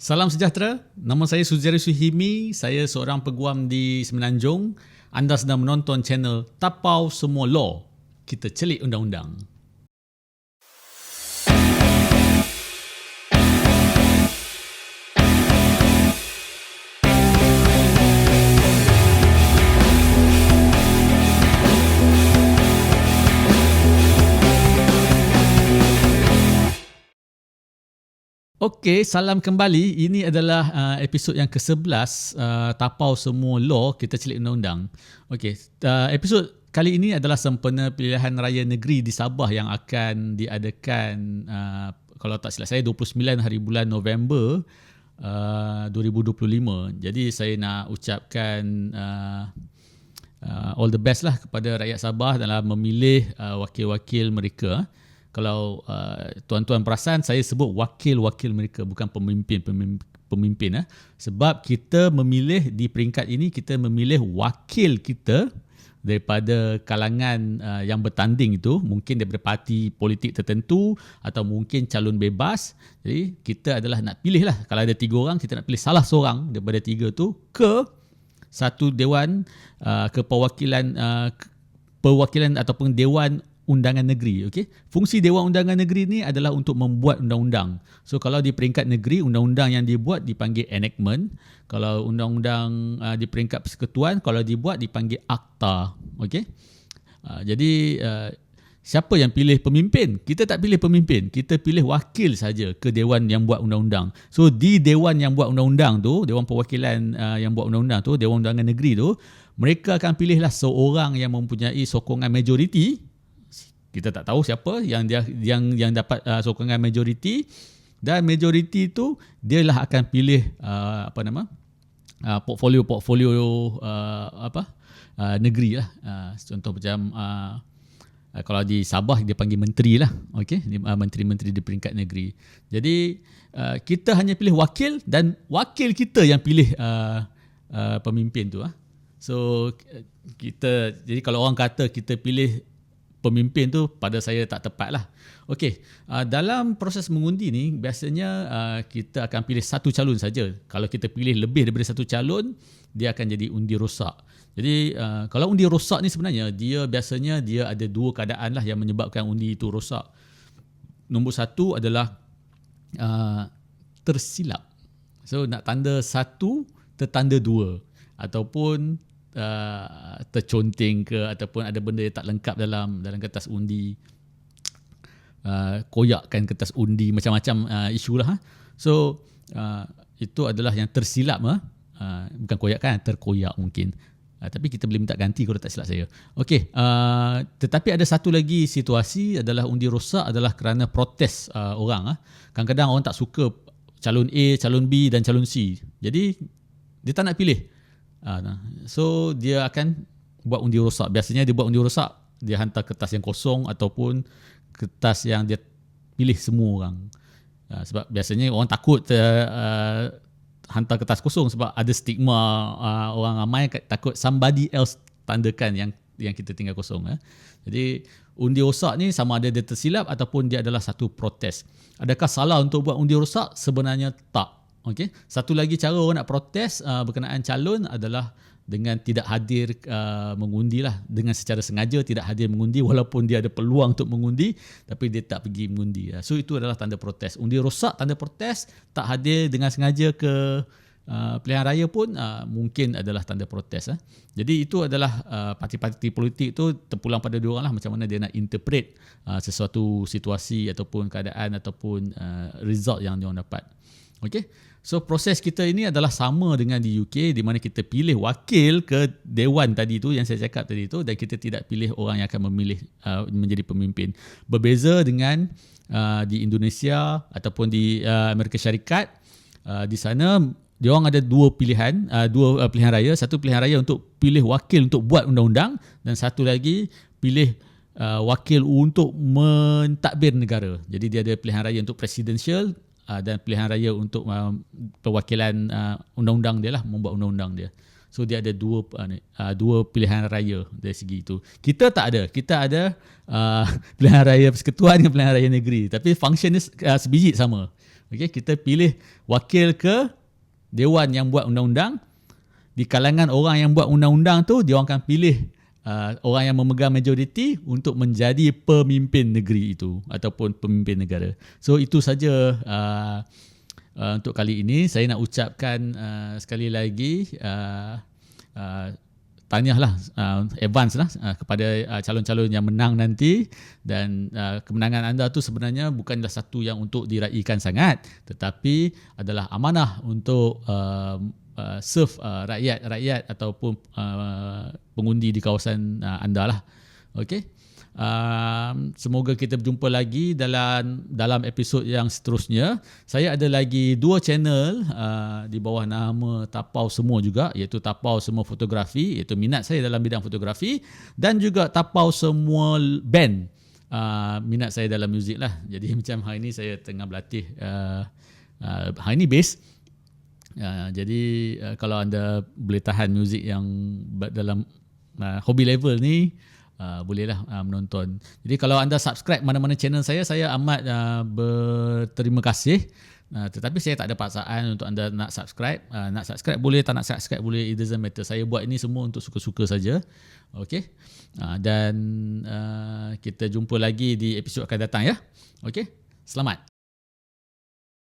Salam sejahtera, nama saya Suzari Suhimi, saya seorang peguam di Semenanjung. Anda sedang menonton channel Tapau Semua Law, kita celik undang-undang. Okey, salam kembali. Ini adalah episod yang ke-11 Tapau Semua Law, kita celik undang-undang. Okey, episod kali ini adalah sempena pilihan raya negeri di Sabah yang akan diadakan kalau tak silap saya 29 hari bulan November 2025. Jadi saya nak ucapkan all the best lah kepada rakyat Sabah dalam memilih wakil-wakil mereka. Kalau tuan-tuan perasan, saya sebut wakil-wakil mereka, bukan pemimpin. Sebab kita memilih di peringkat ini, kita memilih wakil kita daripada kalangan yang bertanding itu, mungkin daripada parti politik tertentu atau mungkin calon bebas. Jadi kita adalah nak pilih lah, kalau ada 3 orang, kita nak pilih salah seorang daripada 3 tu ke satu dewan perwakilan ataupun dewan undangan negeri. Okay? Fungsi Dewan Undangan Negeri ni adalah untuk membuat undang-undang. So kalau di peringkat negeri, undang-undang yang dibuat dipanggil enactment. Kalau undang-undang di peringkat persekutuan, kalau dibuat dipanggil akta. Okay? Jadi siapa yang pilih pemimpin? Kita tak pilih pemimpin, kita pilih wakil saja ke dewan yang buat undang-undang. So di dewan yang buat undang-undang tu, dewan perwakilan yang buat undang-undang tu, Dewan Undangan Negeri tu, mereka akan pilihlah seorang yang mempunyai sokongan majoriti. Kita tak tahu siapa yang dapat sokongan majoriti, dan majoriti itu dialah akan pilih portfolio negeri lah. Contoh macam kalau di Sabah dia panggil menteri lah, okey, menteri-menteri di peringkat negeri. Jadi kita hanya pilih wakil, dan wakil kita yang pilih pemimpin tu. So jadi kalau orang kata kita pilih pemimpin tu, pada saya tak tepat lah. Okey, dalam proses mengundi ni biasanya kita akan pilih satu calon saja. Kalau kita pilih lebih daripada satu calon, dia akan jadi undi rosak. Jadi kalau undi rosak ni sebenarnya biasanya dia ada 2 keadaan lah yang menyebabkan undi itu rosak. Nombor 1 adalah tersilap. So nak tanda 1 tertanda 2, ataupun terconteng ke, ataupun ada benda yang tak lengkap dalam kertas undi, koyakkan kertas undi, macam-macam isu lah. So itu adalah yang tersilap, bukan koyakkan, terkoyak mungkin. Tapi kita boleh minta ganti kalau tak silap saya. Okey, tetapi ada satu lagi situasi adalah undi rosak adalah kerana protes orang. Kadang-kadang orang tak suka calon A, calon B dan calon C. Jadi dia tak nak pilih. So dia akan buat undi rosak. Biasanya dia buat undi rosak, dia hantar kertas yang kosong ataupun kertas yang dia pilih semua orang. Sebab biasanya orang takut hantar kertas kosong sebab ada stigma, orang ramai takut somebody else tandakan yang kita tinggal kosong. Jadi undi rosak ni sama ada dia tersilap ataupun dia adalah satu protes. Adakah salah untuk buat undi rosak? Sebenarnya tak. Okay. Satu lagi cara orang nak protes berkenaan calon adalah dengan tidak hadir mengundi lah, dengan secara sengaja tidak hadir mengundi walaupun dia ada peluang untuk mengundi tapi dia tak pergi mengundi. So itu adalah tanda protes. Undi rosak tanda protes, tak hadir dengan sengaja ke pilihan raya pun mungkin adalah tanda protes. Jadi itu adalah parti-parti politik tu terpulang pada diorang lah, macam mana dia nak interpret sesuatu situasi ataupun keadaan ataupun result yang diorang dapat. Okay. So proses kita ini adalah sama dengan di UK, di mana kita pilih wakil ke dewan tadi tu yang saya cakap tadi tu, dan kita tidak pilih orang yang akan memilih menjadi pemimpin. Berbeza dengan di Indonesia ataupun di Amerika Syarikat. Di sana diorang ada 2 pilihan raya. Satu pilihan raya untuk pilih wakil untuk buat undang-undang, dan satu lagi pilih wakil untuk mentadbir negara. Jadi dia ada pilihan raya untuk presidential dan pilihan raya untuk perwakilan undang-undang dia lah, membuat undang-undang dia. So dia ada dua pilihan raya dari segi itu. Kita tak ada. Kita ada pilihan raya persekutuan dengan pilihan raya negeri. Tapi function ni sebiji sama. Okay, kita pilih wakil ke dewan yang buat undang-undang. Di kalangan orang yang buat undang-undang tu, dia orang akan pilih orang yang memegang majoriti untuk menjadi pemimpin negeri itu ataupun pemimpin negara. So itu saja untuk kali ini. Saya nak ucapkan sekali lagi tahniahlah advance lah kepada calon-calon yang menang nanti, dan kemenangan anda tu sebenarnya bukanlah satu yang untuk diraikan sangat, tetapi adalah amanah untuk serve rakyat ataupun pengundi di kawasan anda lah. Okey. Semoga kita berjumpa lagi dalam episod yang seterusnya. Saya ada lagi 2 channel di bawah nama Tapau Semua juga, iaitu Tapau Semua Fotografi, iaitu minat saya dalam bidang fotografi, dan juga Tapau Semua Band, minat saya dalam muzik lah. Jadi macam hari ni saya tengah berlatih, hari ni bass. Jadi kalau anda boleh tahan muzik yang dalam hobby level ni, bolehlah menonton. Jadi kalau anda subscribe mana-mana channel saya amat berterima kasih. Tetapi saya tak ada paksaan untuk anda nak subscribe. Nak subscribe boleh, tak nak subscribe boleh, it doesn't matter. Saya buat ini semua untuk suka-suka saja. Okey. Dan kita jumpa lagi di episod akan datang ya. Okey. Selamat.